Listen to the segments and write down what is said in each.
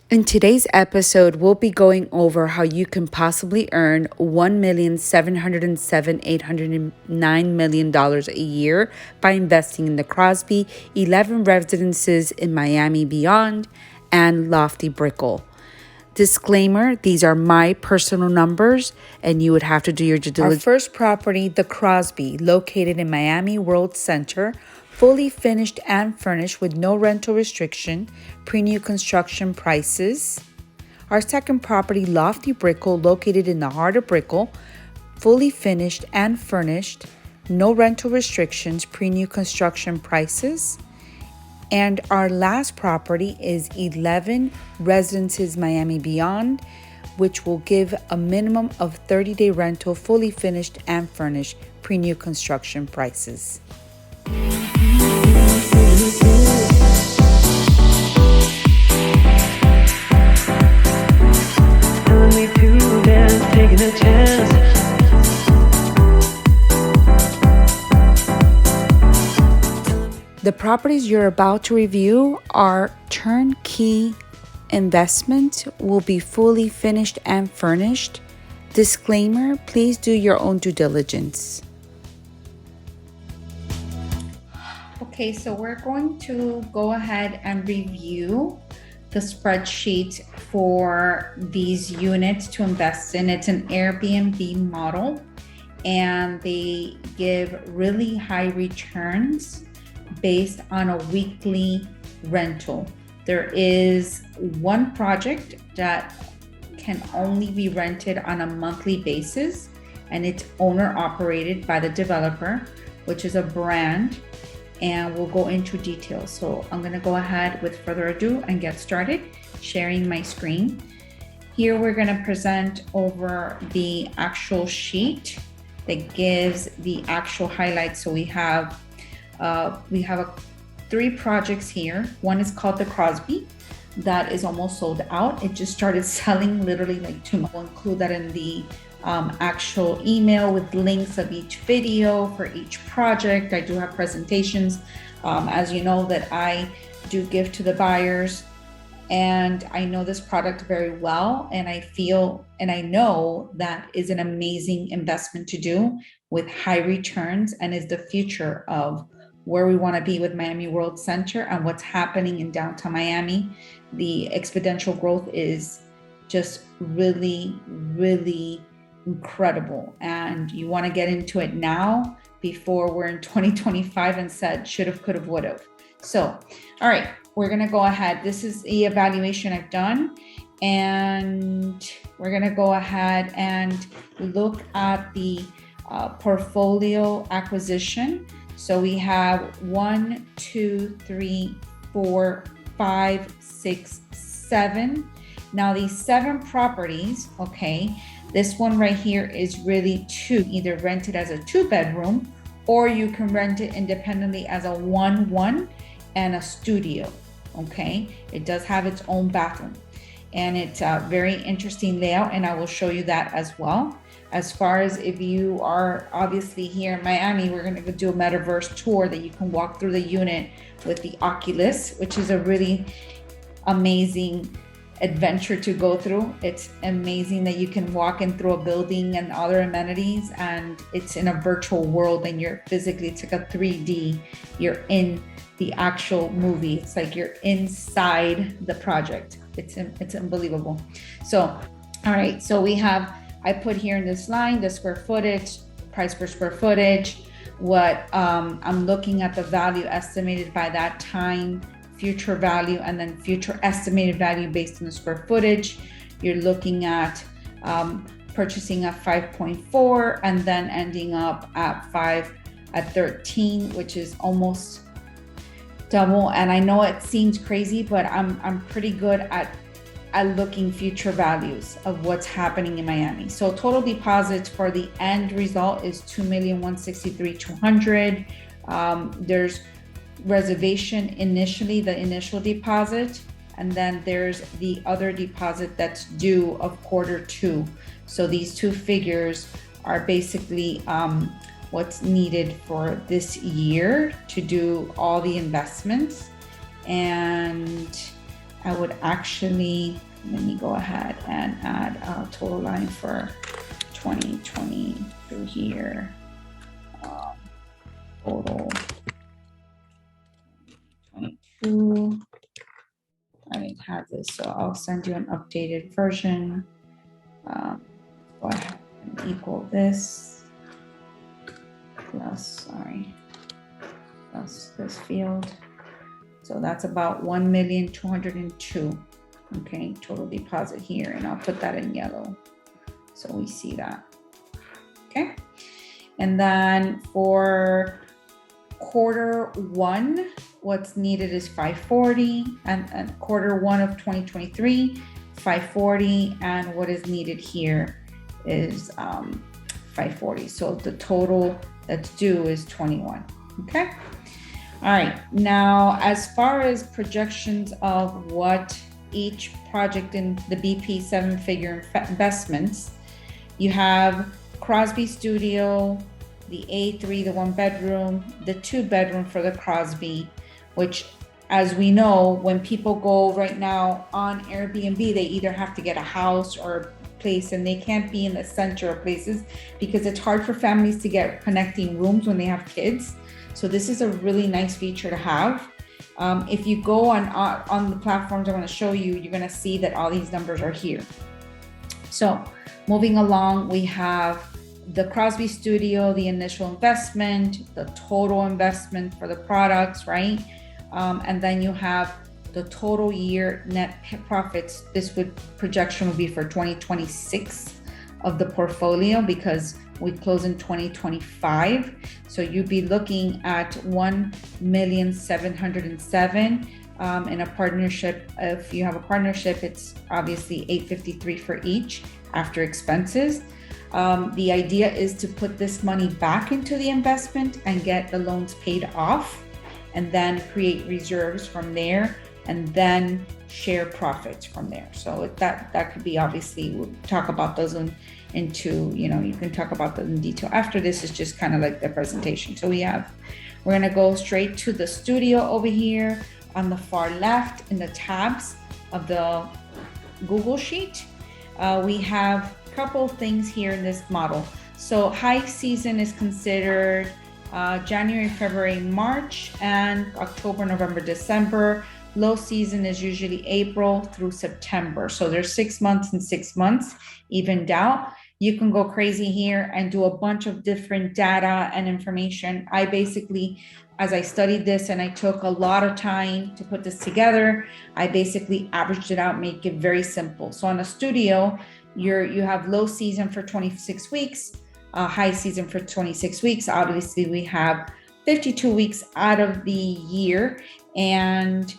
In today's episode, we'll be going over how you can possibly earn $1,707,809 a year by investing in the CROSBY, 11 residences in Miami Beyond, and Lofty BRICKELL. Disclaimer, these are my personal numbers and you would have to do your due diligence. Our first property, the CROSBY, located in Miami World Center, fully finished and furnished with no rental restriction, pre-new construction prices. Our second property, Lofty BRICKELL, located in the heart of Brickell, fully finished and furnished, no rental restrictions, pre-new construction prices. And our last property is 11 Residences Miami Beyond, which will give a minimum of 30-day rental, fully finished and furnished, pre-new construction prices. Taking a chance. The properties you're about to review are turnkey investment, will be fully finished and furnished. Disclaimer, please do your own due diligence. Okay, so we're going to go ahead and review the spreadsheet for these units to invest in. It's an Airbnb model and they give really high returns based on a weekly rental. There is one project that can only be rented on a monthly basis and it's owner operated by the developer, which is a brand, and we'll go into details. So I'm gonna go ahead with further ado and get started sharing my screen. Here we're gonna present over the actual sheet that gives the actual highlights. So we have three projects here. One is called the CROSBY, that is almost sold out. It just started selling literally like 2 months. We'll include that in the actual email with links of each video for each project. I do have presentations, as you know, that I do give to the buyers, and I know this product very well, and I feel and I know that is an amazing investment to do with high returns and is the future of where we want to be with Miami World Center and what's happening in downtown Miami. The exponential growth is just really, really incredible, and you want to get into it now before we're in 2025 and said should have, could have, would have. So, all right, we're going to go ahead. This is the evaluation I've done, and we're going to go ahead and look at the portfolio acquisition. So we have 1, 2, 3, 4, 5, 6, 7. Now these 7 properties, okay, this one right here is really 2, either rented as a 2-bedroom or you can rent it independently as a 1-1 and a studio, okay? It does have its own bathroom and it's a very interesting layout, and I will show you that as well. As far as if you are obviously here in Miami, we're going to do a Metaverse tour that you can walk through the unit with the Oculus, which is a really amazing adventure to go through. It's amazing that you can walk in through a building and other amenities, and it's in a virtual world, and you're physically, it's like a 3D, you're in the actual movie. It's like you're inside the project. It's unbelievable. So, all right, so we have, I put here in this line, the square footage, price per square footage, what I'm looking at the value estimated by that time, future value, and then future estimated value based on the square footage. You're looking at purchasing at 5.4 and then ending up at 13, which is almost double. And I know it seems crazy, but I'm pretty good at looking future values of what's happening in Miami. So total deposits for the end result is $2,163,200. There's reservation initially, the initial deposit, and then there's the other deposit that's due of Q2. So these two figures are basically what's needed for this year to do all the investments. And I would actually, let me go ahead and add a total line for 2020 through here. Total 22. I didn't have this, so I'll send you an updated version. Go ahead and equal this plus, plus this field. So that's about 1,202,000. Okay, total deposit here, and I'll put that in yellow so we see that. Okay, and then for quarter one, what's needed is 540, and quarter one of 2023, 540, and what is needed here is 540. So the total that's due is 21. Okay. All right. Now, as far as projections of what each project in the BP 7-figure investments, you have CROSBY Studio, the A3, the 1-bedroom, the 2-bedroom for the CROSBY, which, as we know, when people go right now on Airbnb, they either have to get a house or a place, and they can't be in the center of places because it's hard for families to get connecting rooms when they have kids. So this is a really nice feature to have. If you go on the platforms I want to show you, you're going to see that all these numbers are here. So moving along, we have the CROSBY Studio, the initial investment, the total investment for the products, right? And then you have the total year net profits. This projection would be for 2026 of the portfolio, because we close in 2025. So you'd be looking at 1,707,000 in a partnership. If you have a partnership, it's obviously 853 for each after expenses. The idea is to put this money back into the investment and get the loans paid off, and then create reserves from there, and then share profits from there. So that could be, obviously, we'll talk about those into, you can talk about them in detail after this. Is just kind of like the presentation. So we're gonna go straight to the studio over here on the far left in the tabs of the Google Sheet. We have a couple things here in this model. So high season is considered January, February, March, and October, November, December. Low season is usually April through September. So there's 6 months and 6 months evened out. You can go crazy here and do a bunch of different data and information. I basically, as I studied this and I took a lot of time to put this together, I basically averaged it out, make it very simple. So on a studio, you have low season for 26 weeks, high season for 26 weeks. Obviously, we have 52 weeks out of the year, and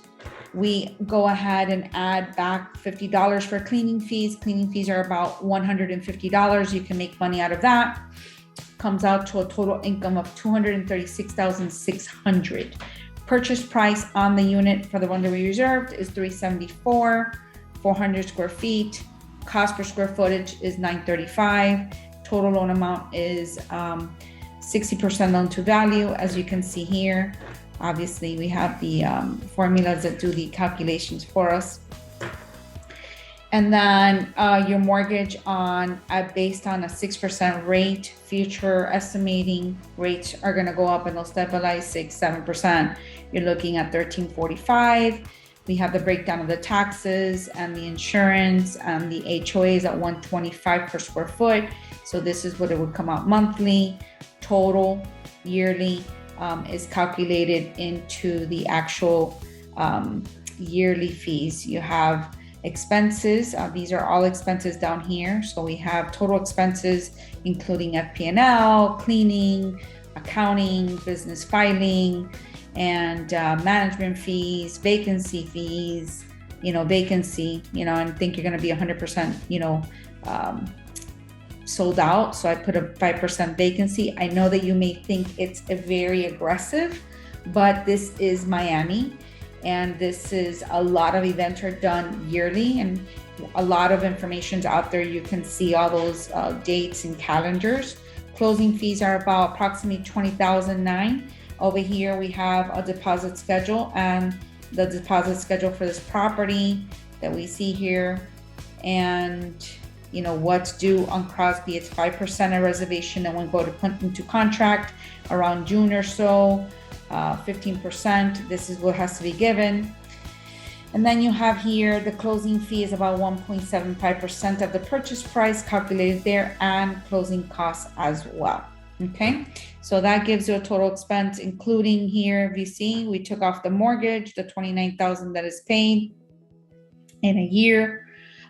we go ahead and add back $50 for cleaning fees. Cleaning fees are about $150. You can make money out of that. Comes out to a total income of $236,600. Purchase price on the unit for the one that we reserved is $374, 400 square feet. Cost per square footage is $935. Total loan amount is 60% loan to value, as you can see here. Obviously, we have the formulas that do the calculations for us. And then your mortgage based on a 6% rate. Future estimating rates are going to go up, and they'll stabilize 6-7%. You're looking at $1,345. We have the breakdown of the taxes and the insurance and the HOAs at $125 per square foot. So this is what it would come out monthly. Total yearly is calculated into the actual yearly fees. You have expenses. These are all expenses down here. So we have total expenses, including FP&L, cleaning, accounting, business filing, and management fees, vacancy fees, vacancy, and think you're going to be 100%, sold out. So I put a 5% vacancy. I know that you may think it's a very aggressive, but this is Miami, and this is a lot of events are done yearly, and a lot of information's out there. You can see all those dates and calendars. Closing fees are about approximately $20,009. Over here we have a deposit schedule, and the deposit schedule for this property that we see here. And you know what's due on CROSBY. It's 5% of reservation, and when go to put into contract around June or so, 15%. This is what has to be given. And then you have here the closing fee is about 1.75% of the purchase price calculated there, and closing costs as well. Okay, so that gives you a total expense, including here, if you see, we took off the mortgage, the $29,000 that is paid in a year.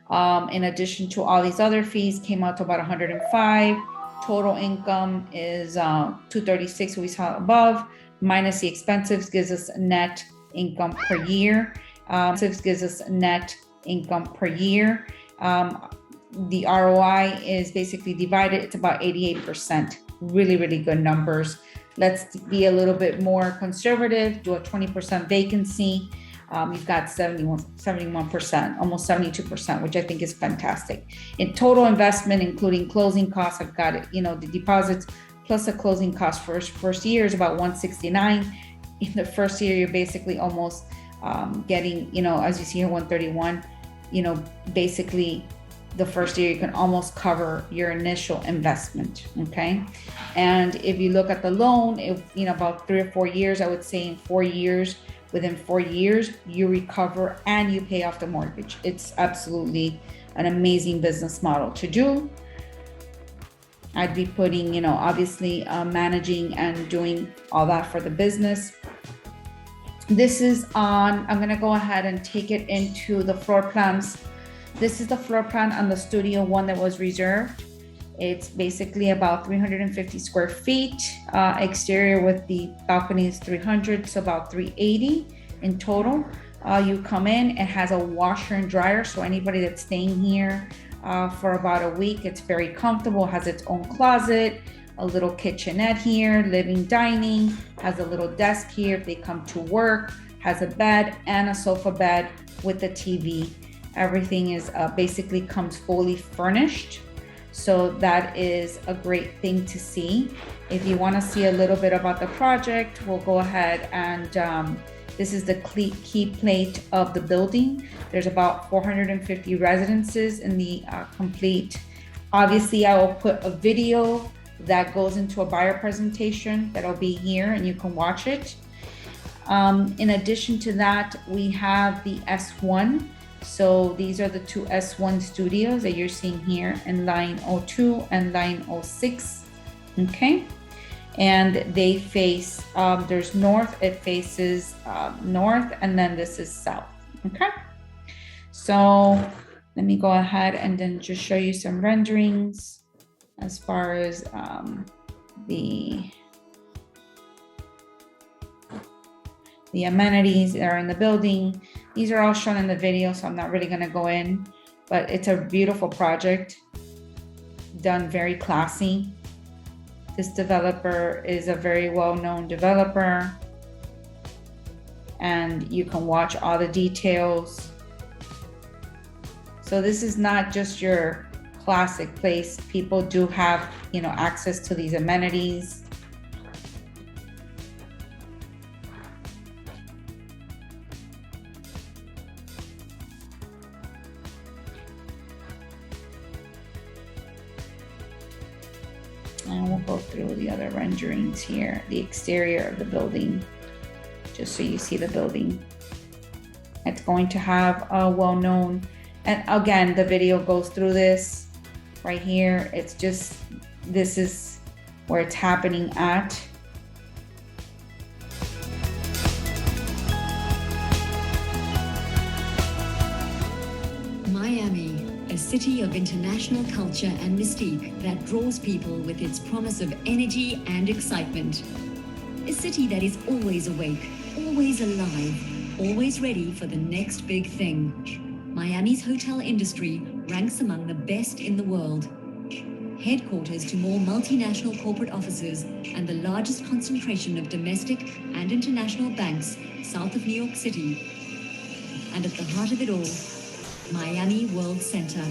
In addition to all these other fees, came out to about 105. Total income is 236, we saw above, minus the expenses gives us net income per year. Gives us net income per year. The ROI is basically divided, it's about 88%. Really, really good numbers. Let's be a little bit more conservative, do a 20% vacancy. You've got 71%, almost 72%, which I think is fantastic. In total investment, including closing costs, I've got it, you know, the deposits plus the closing cost first year is about 169. In the first year, you're basically almost getting, you know, as you see here, 131, you know, basically the first year you can almost cover your initial investment. Okay. And if you look at the loan, if, you know, about 3 or 4 years, I would say in 4 years, within 4 years, you recover and you pay off the mortgage. It's absolutely an amazing business model to do. I'd be putting, you know, obviously managing and doing all that for the business. This is on, I'm gonna go ahead and take it into the floor plans. This is the floor plan on the studio one that was reserved. It's basically about 350 square feet. Exterior with the balcony is 300, so about 380 in total. You come in, it has a washer and dryer, so anybody that's staying here for about a week, it's very comfortable, has its own closet, a little kitchenette here, living, dining, has a little desk here if they come to work, has a bed and a sofa bed with a TV. Everything is basically comes fully furnished. So that is a great thing to see. If you want to see a little bit about the project, we'll go ahead and this is the key plate of the building. There's about 450 residences in the complete. Obviously, I will put a video that goes into a buyer presentation that'll be here and you can watch it. In addition to that, we have the S1. So these are the two S1 studios that you're seeing here in line 02 and line 06. Okay. And they face, there's north, it faces north, and then this is south. Okay. So let me go ahead and then just show you some renderings as far as the amenities that are in the building. These are all shown in the video, so I'm not really going to go in, but it's a beautiful project done very classy. This developer is a very well-known developer, and you can watch all the details. So this is not just your classic place. People do have, you know, access to these amenities. And we'll go through the other renderings here, the exterior of the building, just so you see the building. It's going to have a well-known, and again, the video goes through this right here. It's just, this is where it's happening at. Miami, a city of international culture and mystique that draws people with its promise of energy and excitement. A city that is always awake, always alive, always ready for the next big thing. Miami's hotel industry ranks among the best in the world. Headquarters to more multinational corporate offices and the largest concentration of domestic and international banks south of New York City. And at the heart of it all, Miami WORLDCENTER.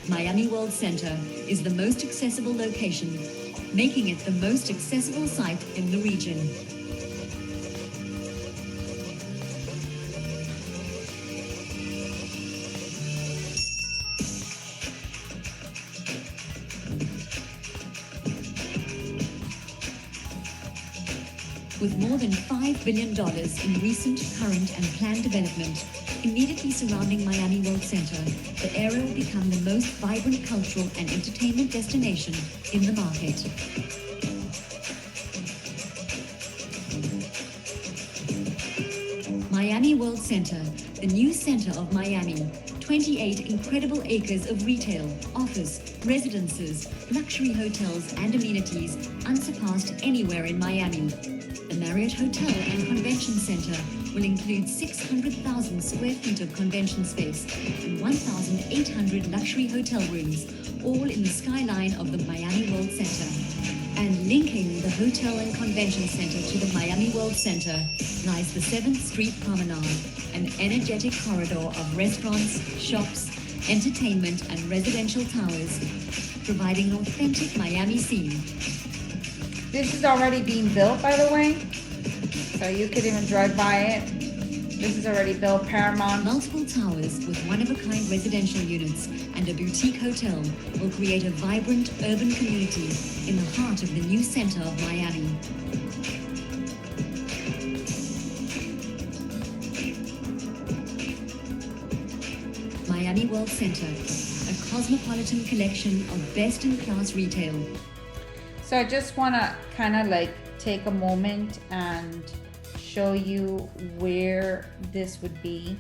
Miami WORLDCENTER is the most accessible location, making it the most accessible site in the region. With more than $5 billion in recent, current, and planned development, immediately surrounding Miami World Center, the area will become the most vibrant cultural and entertainment destination in the market. Miami World Center, the new center of Miami. 28 incredible acres of retail, office, residences, luxury hotels, and amenities unsurpassed anywhere in Miami. The Marriott Hotel and Convention Center will include 600,000 square feet of convention space and 1,800 luxury hotel rooms, all in the skyline of the Miami World Center. And linking the hotel and convention center to the Miami World Center lies the 7th Street Promenade, an energetic corridor of restaurants, shops, entertainment, and residential towers, providing an authentic Miami scene. This is already being built, by the way, so you could even drive by it. This is already built. Paramount. Multiple towers with one-of-a-kind residential units and a boutique hotel will create a vibrant urban community in the heart of the new center of Miami. Miami World Center, a cosmopolitan collection of best-in-class retail. So I just want to kind of like take a moment and show you where this would be.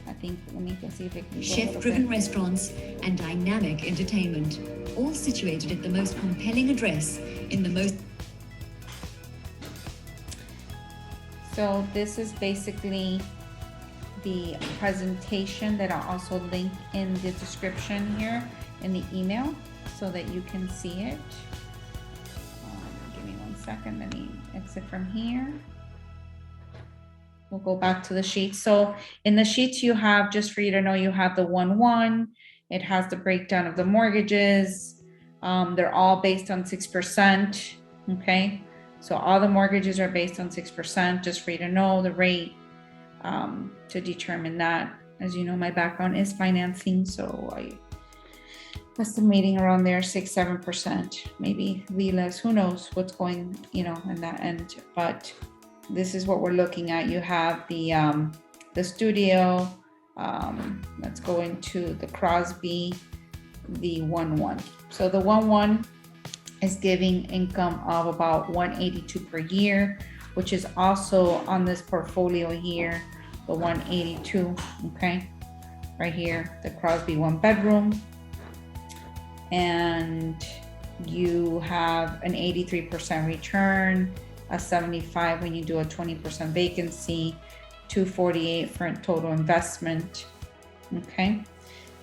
I think, let me go see if it can go Chef-driven restaurants and dynamic entertainment, all situated at the most compelling address in the most... So this is basically the presentation that I'll also link in the description here in the email so that you can see it. Give me 1 second, let me exit from here. We'll go back to the sheets. So in the sheets you have, just for you to know, you have the 1-1. It has the breakdown of the mortgages. They're all based on 6%. Okay. So all the mortgages are based on 6%, just for you to know the rate to determine that. As you know, my background is financing, so I estimating around there 6-7%, maybe be less. Who knows what's going, you know, in that end. But this is what we're looking at. You have the studio. Let's go into the CROSBY, the 1-1. So the 1-1 is giving income of about 182 per year, which is also on this portfolio here, the 182. Okay, right here, the CROSBY 1-bedroom, and you have an 83% return, a 75 when you do a 20% vacancy, 248 for total investment. Okay,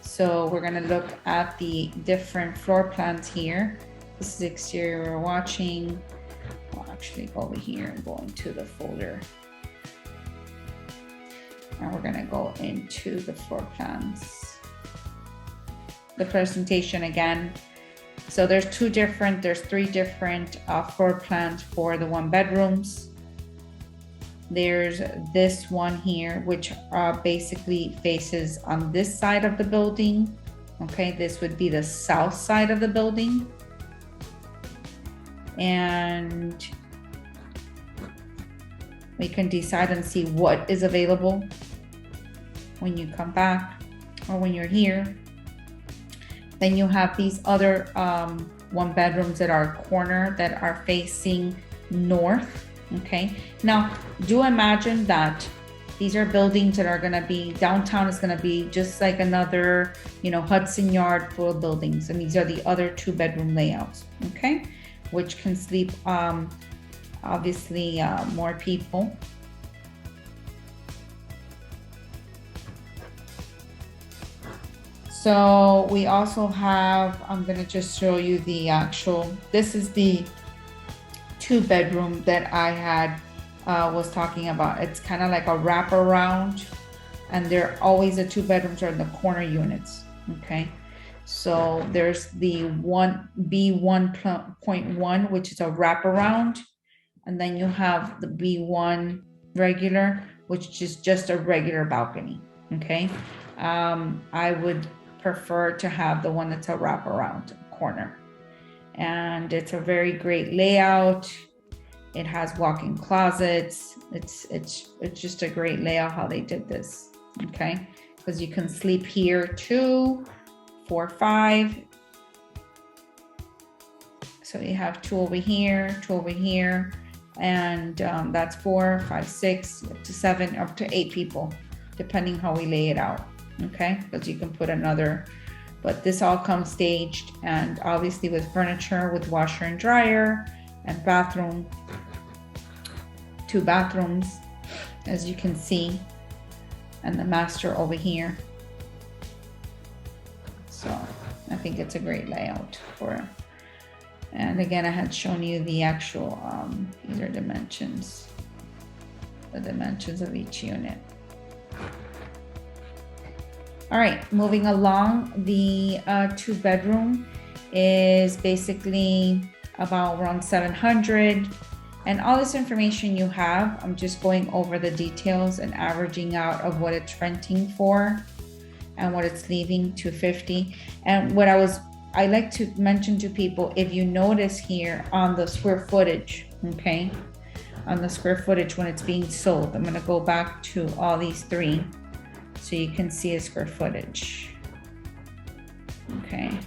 so we're going to look at the different floor plans here. This is exterior we're watching. I'll actually go over here and go into the folder. And we're going to go into the floor plans. The presentation again. So there's three different floor plans for the 1-bedrooms. There's this one here, which basically faces on this side of the building. Okay, this would be the south side of the building. And we can decide and see what is available when you come back or when you're here. Then you have these other 1-bedrooms that are corner that are facing north. Okay, now do imagine that these are buildings that are going to be, downtown is going to be just like another, you know, Hudson Yard full of buildings, and these are the other 2-bedroom layouts. Okay, which can sleep obviously more people. So we also have, I'm going to just show you the actual, this is the 2-bedroom that I had was talking about. It's kind of like a wraparound, and they're always the 2 bedrooms are in the corner units. Okay, so there's the B1.1, which is a wraparound, and then you have the B1 regular, which is just a regular balcony. Okay, I would prefer to have the one that's a wraparound corner, and it's a very great layout. It has walk-in closets. It's just a great layout how they did this. Okay, because you can sleep here 2, 4, 5. So you have 2 over here, 2 over here, and that's 4, 5, 6, up to 7, up to 8 people, depending how we lay it out. Okay, because you can put another, but this all comes staged, and obviously with furniture, with washer and dryer, and bathroom, 2 bathrooms, as you can see, and the master over here. So I think it's a great layout for. And again, I had shown you the actual, these are dimensions, the dimensions of each unit. All right, moving along, the 2-bedroom is basically about around 700. And all this information you have, I'm just going over the details and averaging out of what it's renting for and what it's leaving, 250. And what I like to mention to people, if you notice here on the square footage, okay, on the square footage when it's being sold, I'm going to go back to all these 3 so you can see a square footage. Okay.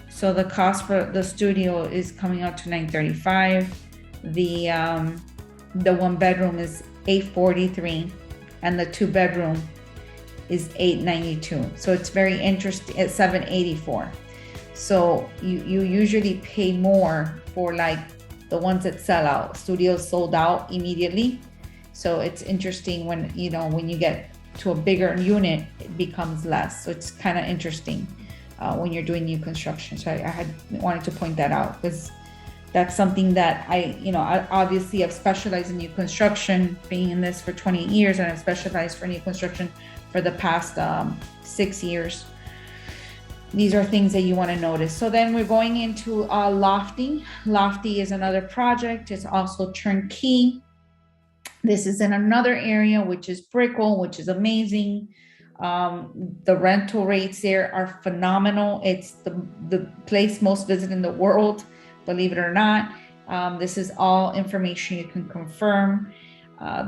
So the cost for the studio is coming out to $935. The 1-bedroom is $843, and the 2-bedroom is $892. So it's very interesting at $784. So you usually pay more for like the ones that sell out. Studios sold out immediately. So it's interesting when you get to a bigger unit, it becomes less. So it's kind of interesting when you're doing new construction. So I had wanted to point that out because that's something that I obviously I've specialized in new construction, being in this for 20 years, and I've specialized for new construction for the past 6 years. These are things that you want to notice. So then we're going into Lofty. Lofty is another project. It's also turnkey. This is in another area, which is BRICKELL, which is amazing. The rental rates there are phenomenal. It's the place most visited in the world, believe it or not. This is all information you can confirm.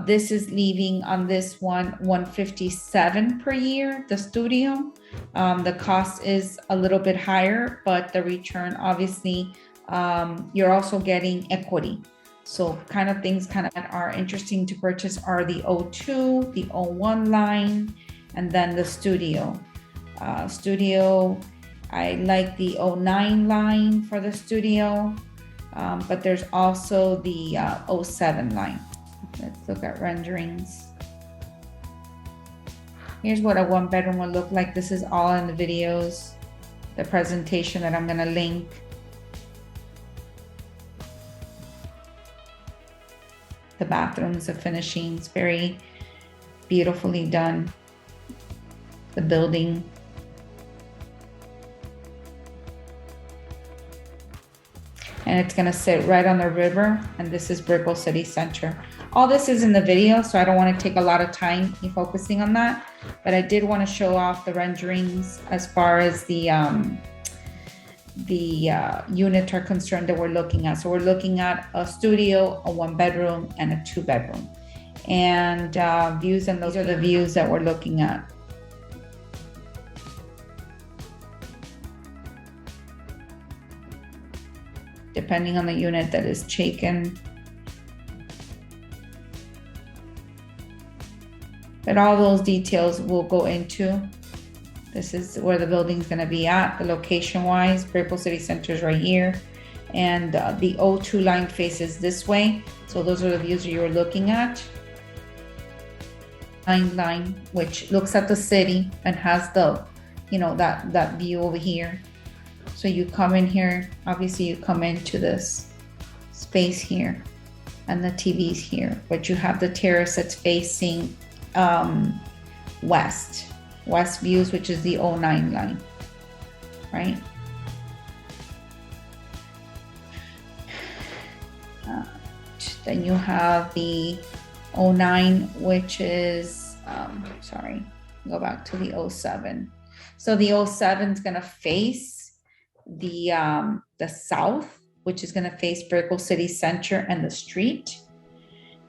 This is leaving on this one $157 per year, the studio. The cost is a little bit higher, but the return, obviously, you're also getting equity. So kind of things that are interesting to purchase are the O2, the O1 line, and then the studio. I like the O9 line for the studio, but there's also the O7 line. Let's look at renderings. Here's what a 1-bedroom will look like. This is all in the videos, the presentation that I'm going to link. The bathrooms, the finishings, very beautifully done. The building. And it's going to sit right on the river, and this is BRICKELL City Center. All this is in the video, so I don't want to take a lot of time focusing on that, but I did want to show off the renderings as far as the unit are concerned that we're looking at. So we're looking at a studio, a 1-bedroom, and a 2-bedroom, and views, and those are the views that we're looking at. Depending on the unit that is taken. But all those details we'll go into. This is where the building's going to be at, the location wise. BRICKELL City Center is right here, and the O2 line faces this way. So those are the views you were looking at. Line, which looks at the city and has the, that view over here. So you come in here, obviously you come into this space here, and the TV's here, but you have the terrace that's facing west views, which is the O9 line, right? Then you have the O9, which is, go back to the O7. So the O7 is gonna face the south, which is going to face Brickell City Center and the street.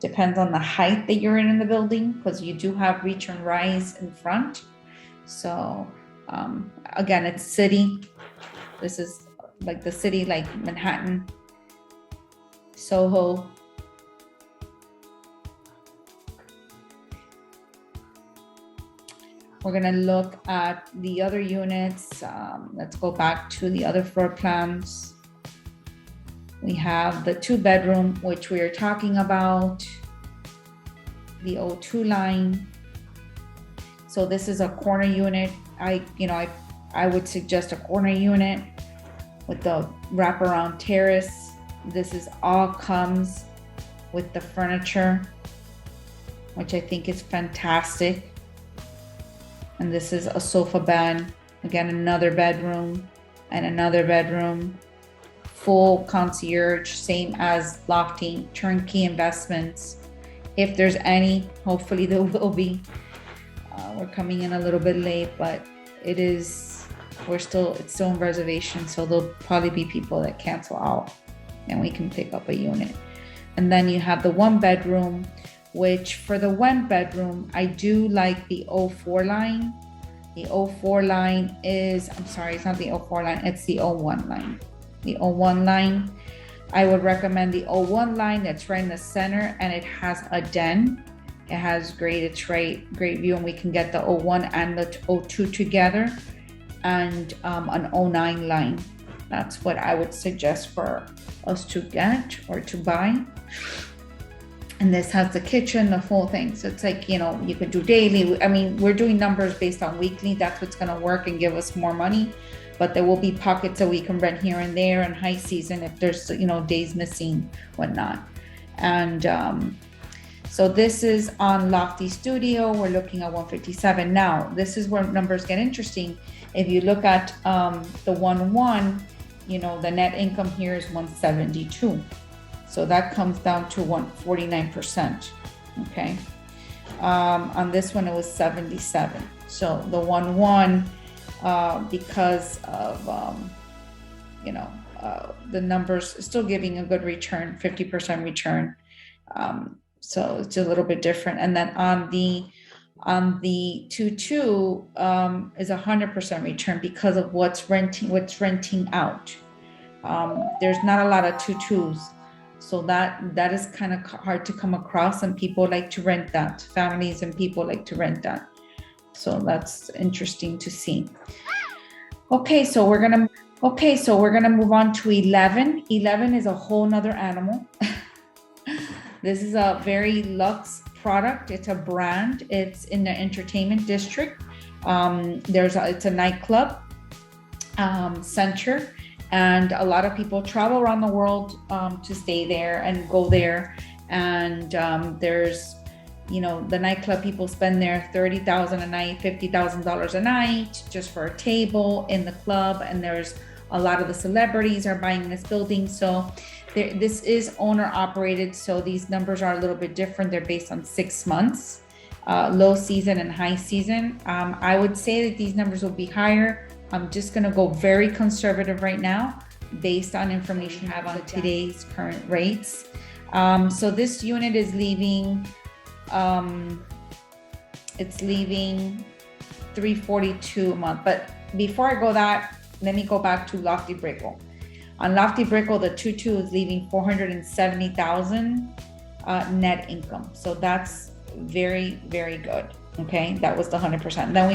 Depends on the height that you're in the building, because you do have reach and rise in front. So again, it's city. This is like the city, like Manhattan, Soho. We're gonna look at the other units. Let's go back to the other floor plans. We have the 2-bedroom, which we are talking about, the O2 line. So this is a corner unit. I would suggest a corner unit with the wraparound terrace. This is all comes with the furniture, which I think is fantastic. And this is a sofa bed. Again, another bedroom and another bedroom. Full concierge, same as Lofty, turnkey investments. If there's any, hopefully there will be. We're coming in a little bit late, but it's still in reservation. So there'll probably be people that cancel out and we can pick up a unit. And then you have the 1-bedroom, which for the 1-bedroom, I do like the 04 line. The 04 line is, I'm sorry, it's not the 04 line, it's the 01 line. The 01 line, I would recommend the 01 line. That's right in the center, and it has a den. It has great view, and we can get the 01 and the 02 together, and an 09 line. That's what I would suggest for us to get or to buy. And this has the kitchen, the full thing. So it's like, you could do daily. I mean, we're doing numbers based on weekly. That's what's going to work and give us more money. But there will be pockets that we can rent here and there in high season if there's, days missing, whatnot. And so this is on Lofty Studio. We're looking at 157. Now, this is where numbers get interesting. If you look at the 1-1, the net income here is 172. So that comes down to 149%. Okay. On this one, it was 77. So the 1-1, because of the numbers still giving a good return, 50% return. So it's a little bit different. And then on the 2-2 is 100% return because of what's renting out. There's not a lot of 2-2s. So that is kind of hard to come across, and people like to rent that. Families and people like to rent that. So that's interesting to see. Okay, so we're gonna move on to 11. 11 is a whole nother animal. This is a very luxe product. It's a brand. It's in the entertainment district. It's a nightclub center. And a lot of people travel around the world to stay there and go there. And there's, the nightclub people spend there $30,000 a night, $50,000 a night just for a table in the club. And there's a lot of the celebrities are buying this building. So this is owner operated. So these numbers are a little bit different. They're based on 6 months, low season and high season. I would say that these numbers will be higher. I'm just going to go very conservative right now based on information I have on today's current rates. So this unit is leaving, it's leaving $342 a month. But before I go that, let me go back to Lofty Brickell. On Lofty Brickell, the 2-2 is leaving $470,000 net income. So that's very, very good. Okay, that was the 100%. Then let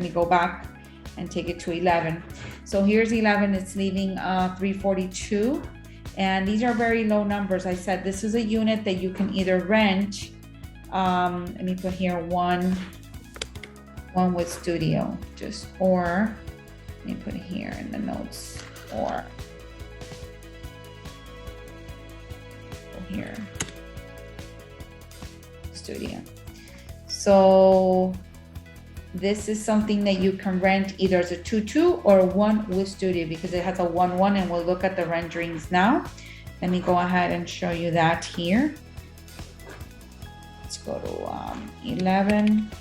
me go back and take it to 11. So here's 11, it's leaving 342. And these are very low numbers. I said this is a unit that you can either rent. Let me put here one with studio, or let me put it here in the notes, or here, studio. So this is something that you can rent either as a 2-2 or one with studio, because it has a 1-1, and we'll look at the renderings now. Let me go ahead and show you that here. Let's go to 11.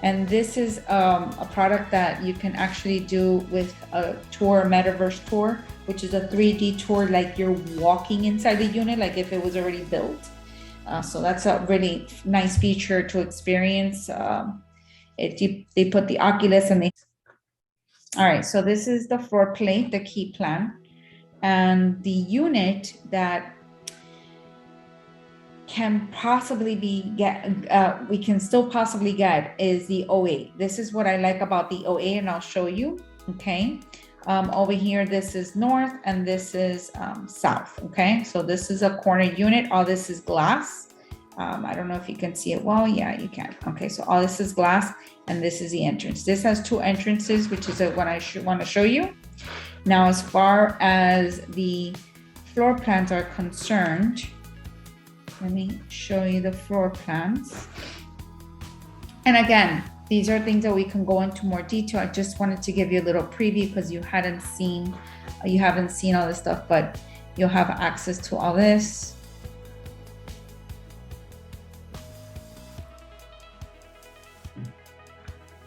And this is a product that you can actually do with a tour, Metaverse tour. which is a 3D tour, like you're walking inside the unit, like if it was already built. So that's a really nice feature to experience. They put the Oculus and all right, so this is the floor plate, the key plan. And the unit that can possibly we can still possibly get is the 08. This is what I like about the 08, and I'll show you, okay? Over here, this is north and this is south, okay? So this is a corner unit, all this is glass. I don't know if you can see it well. Yeah, you can. Okay, so all this is glass and this is the entrance. This has two entrances, which is what I want to show you. Now, as far as the floor plans are concerned, let me show you the floor plans. And again, these are things that we can go into more detail. I just wanted to give you a little preview because you haven't seen all this stuff, but you'll have access to all this.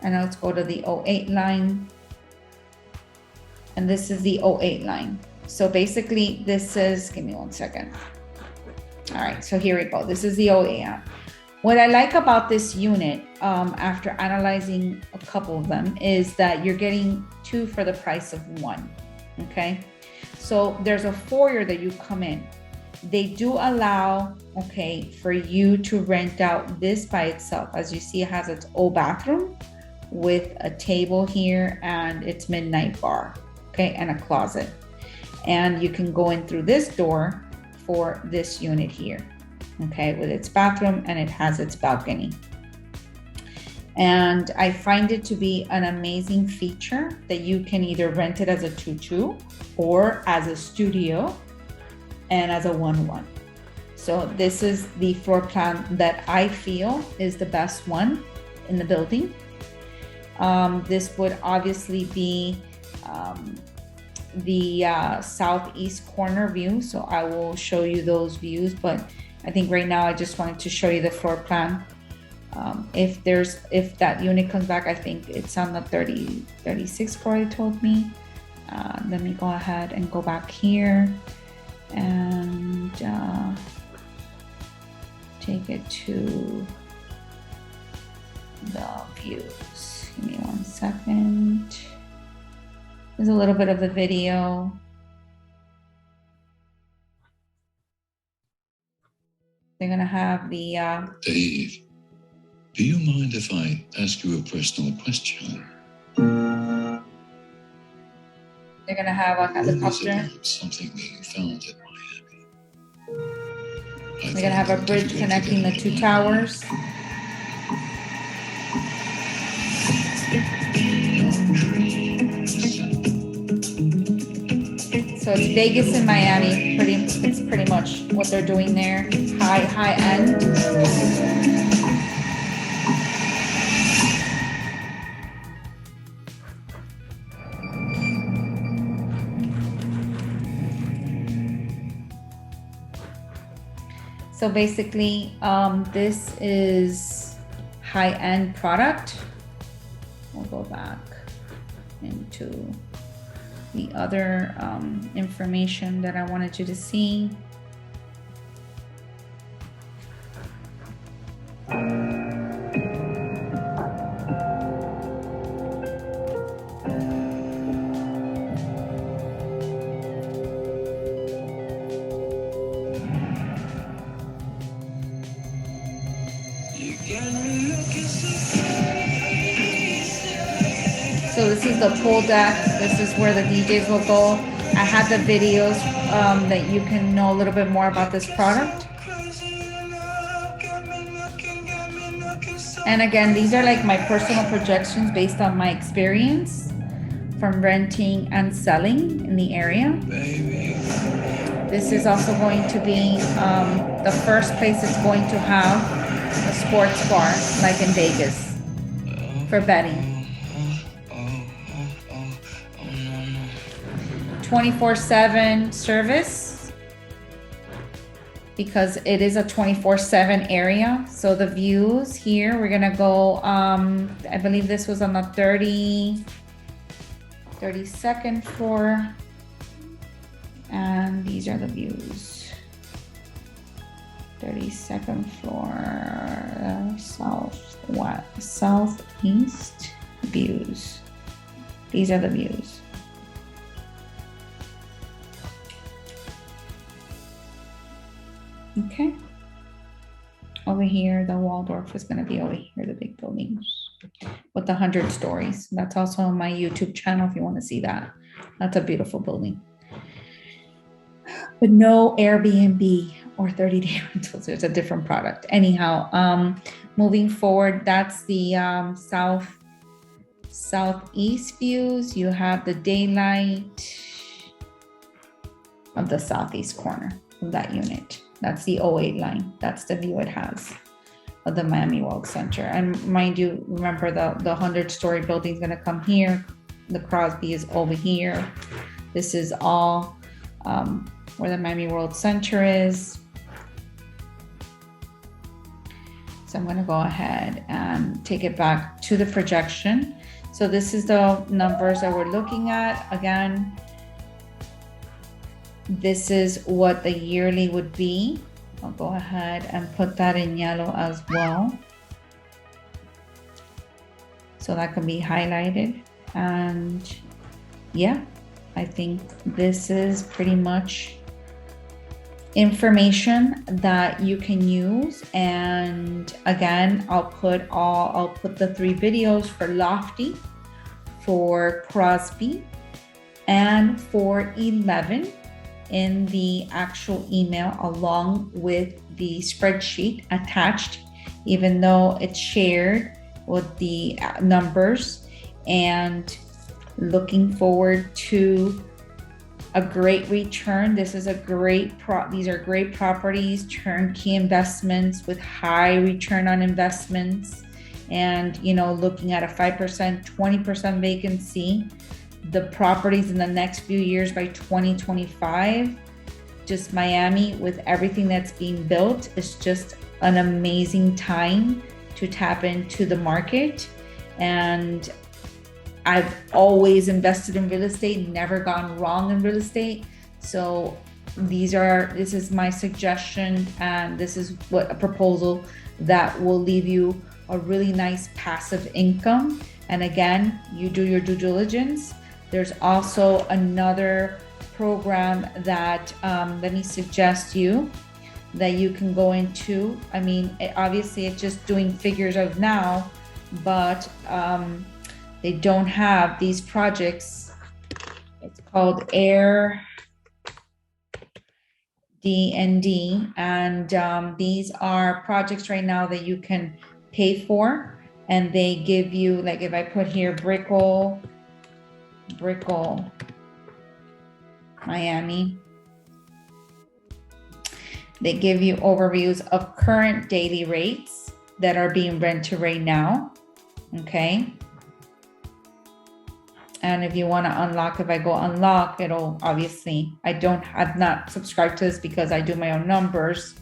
And now let's go to the 08 line. And this is the 08 line. So basically this is, give me 1 second. All right, so here we go. This is the 08. What I like about this unit, after analyzing a couple of them, is that you're getting two for the price of one, okay? So there's a foyer that you come in. They do allow, okay, for you to rent out this by itself. As you see, it has its own bathroom with a table here and its midnight bar, okay, and a closet. And you can go in through this door for this unit here, okay, with its bathroom, and it has its balcony. And I find it to be an amazing feature that you can either rent it as a 2-2 or as a studio and as a 1-1. So this is the floor plan that I feel is the best one in the building. This would obviously be the southeast corner view, so I will show you those views, but I think right now I just wanted to show you the floor plan. If that unit comes back, I think it's on the 36th floor, they told me. Let me go ahead and go back here and take it to the views. Give me 1 second. There's a little bit of the video. They're gonna have the Dave, do you mind if I ask you a personal question? They're gonna have a helicopter. Something that you found in Miami. They're gonna have a bridge connecting the two towers. So it's Vegas and Miami. It's pretty much what they're doing there. High end. So basically, this is high-end product. We'll go back into the other information that I wanted you to see. So this is the pool deck. This is where the DJs will go. I had the videos that you can know a little bit more about this product. And again, these are like my personal projections based on my experience from renting and selling in the area. This is also going to be the first place that's going to have a sports bar, like in Vegas, for betting. 24/7 service, because it is a 24/7 area. So the views here, we're gonna go, I believe this was on the 32nd floor. And these are the views. 32nd floor, southeast views. These are the views. Okay. Over here, the Waldorf is going to be over here, the big buildings with the 100 stories. That's also on my YouTube channel if you want to see that. That's a beautiful building. But no Airbnb or 30-day rentals. There's a different product. Anyhow, moving forward, that's the southeast views. You have the daylight of the southeast corner of that unit. That's the 08 line. That's the view it has of the Miami World Center. And mind you, remember the 100-story building is going to come here. The CROSBY is over here. This is all where the Miami World Center is. So I'm going to go ahead and take it back to the projection. So this is the numbers that we're looking at. Again, this is what the yearly would be. I'll go ahead and put that in yellow as well, so that can be highlighted. And yeah, I think this is pretty much information that you can use. And again, I'll put the 3 videos for Lofty, for CROSBY, and for 11 in the actual email, along with the spreadsheet attached, even though it's shared with the numbers. And looking forward to a great return. This is a great these are great properties, turnkey investments with high return on investments. And you know, looking at a 5%, 20% vacancy, the properties in the next few years by 2025, just Miami with everything that's being built, is just an amazing time to tap into the market. And I've always invested in real estate, never gone wrong in real estate. So this is my suggestion, and this is what a proposal that will leave you a really nice passive income. And again, you do your due diligence. There's also another program that let me suggest you that you can go into. I mean, obviously it's just doing figures of now, but they don't have these projects. It's called AIRBNB, and these are projects right now that you can pay for, and they give you, like if I put here BRICKELL Miami, they give you overviews of current daily rates that are being rented right now. Okay. And if you want to unlock, if I go unlock, it'll obviously, I've not subscribed to this because I do my own numbers.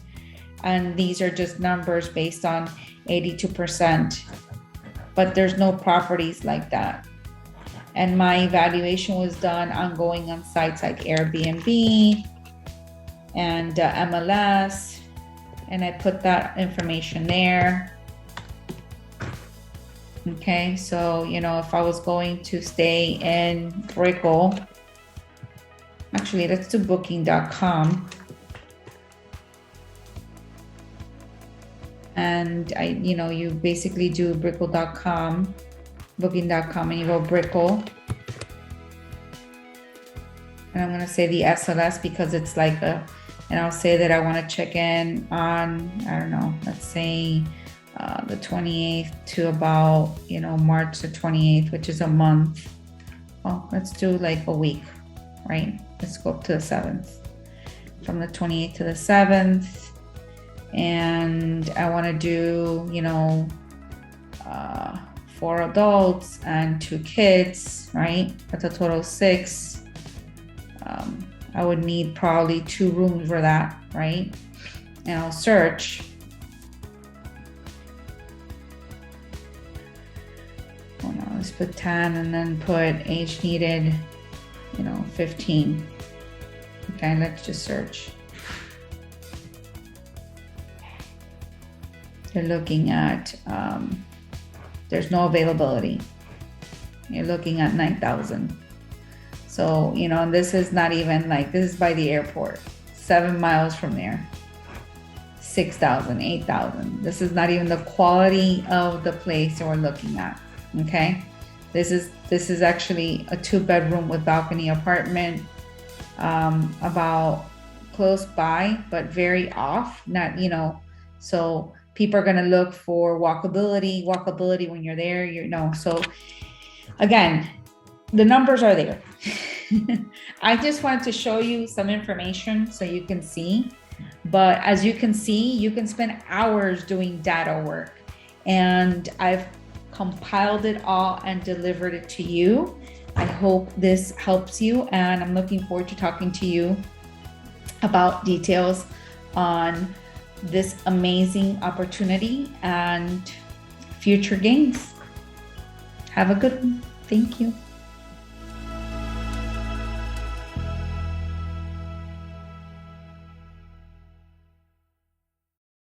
And these are just numbers based on 82%, but there's no properties like that. And my evaluation was done on going on sites like Airbnb and MLS, and I put that information there. Okay, so you know, if I was going to stay in BRICKELL, actually let's do booking.com. And you basically do BRICKELL.com, booking.com, and you go BRICKELL. And I'm gonna say the SLS because it's like and I'll say that I want to check in on, I don't know, let's say the 28th to about, March the 28th, which is a month. Well, let's do like a week, right? Let's go up to the 7th, from the 28th to the 7th. And I want to do, 4 adults and 2 kids, right? That's a total of 6. I would need probably 2 rooms for that, right? And I'll search. Oh no, let's put 10 and then put age needed, 15. Okay. Okay, let's just search. They're looking at, there's no availability. You're looking at 9,000. So, you know, and this is not even like, this is by the airport, 7 miles from there. 6,000, 8,000. This is not even the quality of the place that we're looking at. Okay. This is actually a 2-bedroom with balcony apartment, about close by, but very off, not, you know, so people are going to look for walkability when you're there, you know. So again, the numbers are there. I just wanted to show you some information so you can see. But as you can see, you can spend hours doing data work, and I've compiled it all and delivered it to you. I hope this helps you, and I'm looking forward to talking to you about details on this amazing opportunity and future gains. Have a good one. Thank you.